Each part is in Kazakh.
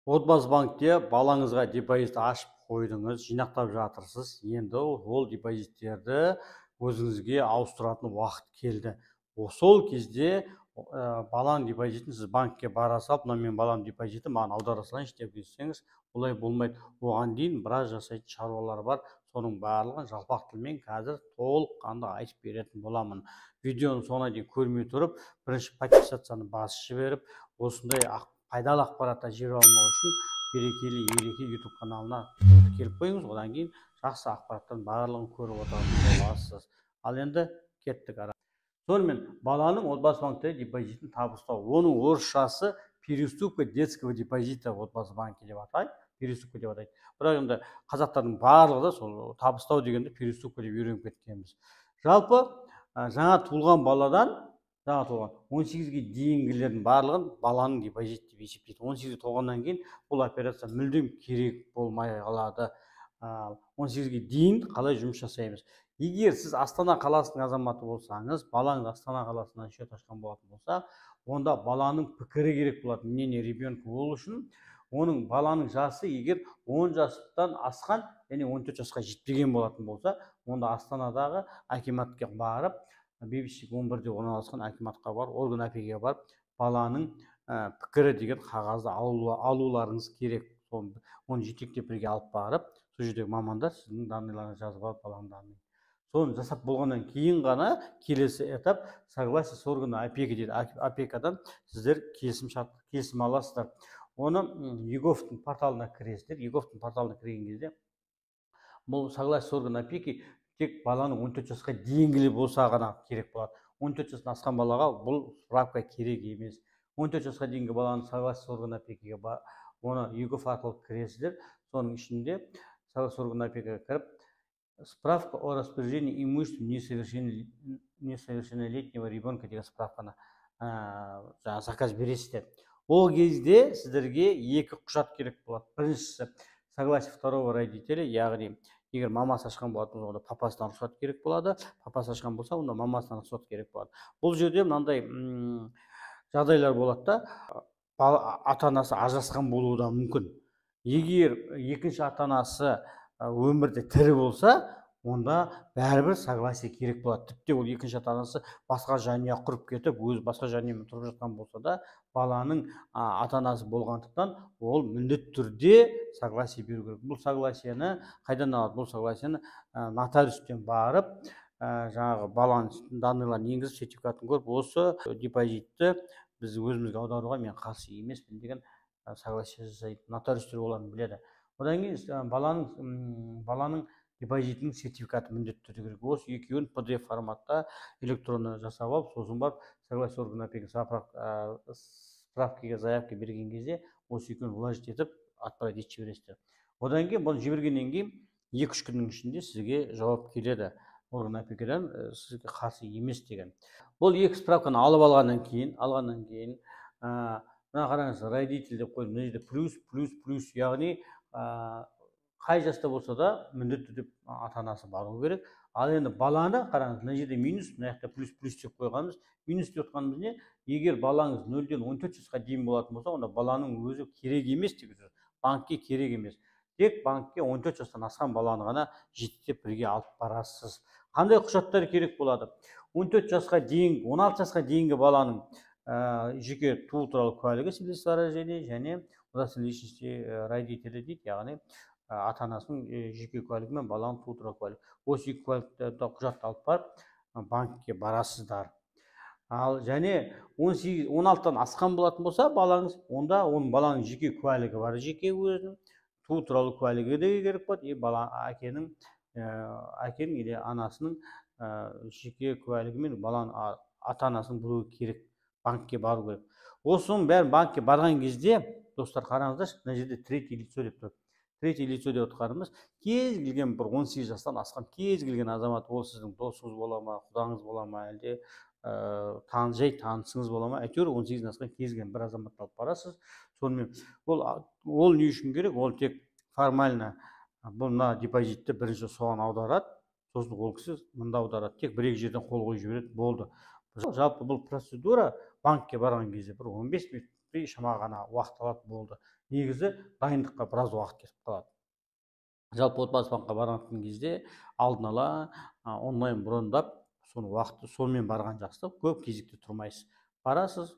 Отбасы банкте балаңызға депозит ашып қойдыңыз, жинақтап жатырсыз. Енді ол депозиттерді өзіңізге ауыстыратын уақыт келді. Сол кезде баланың депозитін сіз банкке бара салып, мына мен баланың депозиті маған аудара салайыншы деп десеңіз, олай болмайды. Оған дейін біраз жасайтын шаруалар бар. Соның барлығын жалпақ тілмен қазір толыққанды айтып беретін боламын. Видеоны соңына дейін көрмей тұрып, бірінші подписацияны басып жіберіп, осындай пайдалы ақпараттар жіберіп алмау үшін берекелі ереке YouTube каналына тіркеліп қойыңыз. Одан кейін жақсы ақпараттардың барлығын көріп отыратын боласыз. Ал енді кеттік ара. Сонымен баланың отбасы банкте депозитін табыстау. Оның орысшасы переступка детского депозита в отбасы банке деп атайды. Переступка деп атайды. Бірақ енді қазақтардың барлығы да сол табыстау дегенді переступка деп үйреніп кеткенбіз. Жалпы жаңа туылған баладан 18-ге дейінгілердің барлығын баланың депозит деп есептейді. 18-ге толғаннан кейін бұл операция мүлдем керек болмай қалады. 18-ге дейін қалай жұмыс жасаймыз? Егер сіз Астана қаласының азаматы болсаңыз, балаңыз Астана қаласынан счет ашқан болатын болса, онда баланың пікірі керек болады. Мнение ребенка болу үшін, оның баланың жасы егер 10 жастан асқан және 14 жасқа жетпеген болатын болса, онда Астанадағы акиматқа барып, бебищик 11-де орналасқан акиматқа барып, орган әпеге барып, баланың пікірі деген қағазды алуларыңыз керек. Оны жетектеп бірге алып барып, сол жердегі мамандар сіздің данныйларыңызды жазып алып, баланың данныйларын. Соны жасап болғаннан кейін ғана келесі этап согласие с органа опеки дейді. Опекадан сіздер келісім аласыздар. Оны ЕГОВтың порталына кіресіздер. ЕГОВтың порталына кірген кезде бұл согласие с органа опеки тек баланың 14 жасқа дейінгілер болса ғана керек болады. 14 жасынан асқан балаға бұл справка керек емес. 14 жасқа дейінгі баланың согласие с органа опекиге оны ЕГОВ арқылы кіресіздер. Соның ішінде согласие с органа опекиге кіріп, справка о распоряжении имуществом несовершеннолетнего ребенка деген справканы заказ бересіздер. Ол кезде сіздерге екі құжат керек болады. Біріншісі согласие второго родителя, яғни егер мамасы ашқан болатын болса, онда папасынан рұқсат керек болады. Папасы ашқан болса, онда мамасынан рұқсат керек болады. Бұл жерде мынандай жағдайлар болады да, ата-анасы ажырасқан болуы да мүмкін. Егер екінші ата-анасы өмірде тірі болса, онда бәрібір согласие керек болады. Тіпті ол екінші ата-анасы басқа жанұя құрып кетіп, өзі басқа жанұямен тұрып жатқан болса да, баланың ата-анасы болғандықтан ол міндетті түрде согласие беру керек. Бұл согласиені қайдан алады? Бұл согласиені нотариустен барып, жаңағы баланың данныйларын енгізіп, сертификатын көріп, осы депозитті біз өзімізге аударуға мен қарсы емеспін деген согласие жасайды. Нотариустер оларды біледі. Одан кейін баланың депозитінің сертификаты міндетті түрде керек. Осы екеуін PDF форматта электронды жасап алып, сосын барып согласие органа опеки справкаға заявка берген кезде осы екеуін вложить етіп отправить етіп жібересіздер. Одан кейін бұны жібергеннен кейін 2-3 күннің ішінде сізге жауап келеді орган опекадан, сізге қарсы емес деген. Бұл екі справканы алып алғаннан кейін мына қараңыз, родитель деп қойып, мына жерде плюс, яғни қай жаста болса да міндетті түрде ата-анасы бару керек. Ал енді баланы қараңыз, мына жерде минус, мына жақта плюс деп қойғанымыз. Минус деп отқанымыз не? Егер балаңыз 0-ден 14 жасқа дейін болатын болса, онда баланың өзі керек емес деп жүр. Банкке керек емес. Тек банкке 14 жастан асқан баланы ғана жетектеп бірге алып барасыз. Қандай құжаттар керек болады? 14 жасқа дейін, 16 жасқа дейінгі баланың жеке туу туралы куәлігі, свидетельство және удостоверение личности родителя дейді, яғни ата-анасының жеке куәлігі мен баланың туу туралы куәлігі. Осы екі құжатты алып барып банкке барасыздар. Ал және 16-тан асқан болатын болса балаңыз, онда оның баланың жеке куәлігі бар, жеке өзінің туу туралы куәлігі де керек болады. Әкенің или анасының жеке куәлігі мен баланың ата-анасының біреуі керек, банкке бару керек. Осының бәрін банкке барған кезде, достар, қараңыздаршы, мына жерде третье лицо деп тұр. Третье лицо деп отқанымыз, кез келген бір 18 жастан асқан кез келген азамат, ол сіздің досыңыз бола ма, құдаңыз бола ма, әлде танысыңыз бола ма, әйтеуір 18-ден асқан кез келген бір азаматты алып барасыз. Сонымен ол не үшін керек? Ол тек формально мына депозитті бірінші соған аударады, сосын ол кісі мында аударады. Тек бір-екі жерден қол қойып жібереді, болды. Жалпы бұл процедура банкке барған кезде бір 15 минут жетпей шама ғана уақыт алады болды. Негізі дайындыққа біраз уақыт кетіп қалады. Жалпы отбасы банкқа барған кезде алдын ала онлайн брондап соны уақытты сонымен барған жақсы. Көп кезекте тұрмайсыз. Барасыз,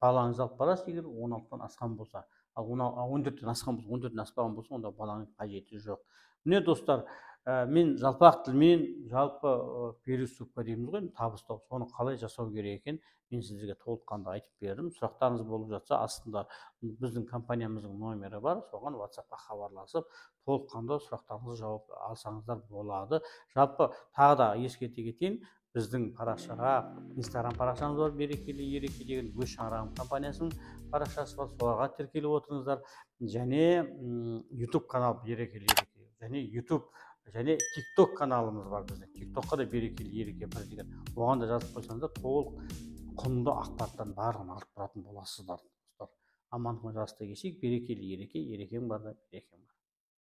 балаңызды алып барасыз, егер 16-тан асқан болса. Ал 14-тен асқан болса, 14-тен аспаған болса, онда баланың қажеті жоқ. Міне достар, мен жалпақ тілмен, жалпы переуступка дейміз ғой, табыстау, соны қалай жасау керек екен, мен сіздерге толыққанды айтып бердім. Сұрақтарыңыз болып жатса, астында біздің компаниямыздың номері бар, соған WhatsApp-қа хабарласып, толыққанды сұрақтарыңызға жауап алсаңыздар болады. Жалпы тағы да ескерте кетейін, біздің парақшаға Instagram парақшамыз бар, берекелі ереке деген өз шаңырағым компаниясының парақшасы бар, соларға тіркеліп отырыңыздар. Және YouTube канал берекелі ереке, және YouTube және TikTok каналымыз бар біздің. TikTokқа да берекелі ереке бір деген. Оған да жазып қойсаңыздар, толық құнды ақпараттан барлығын алып тұратын боласыздар. Амандықпен жастай келсек, берекелі ереке, ерекең бар да берекең бар.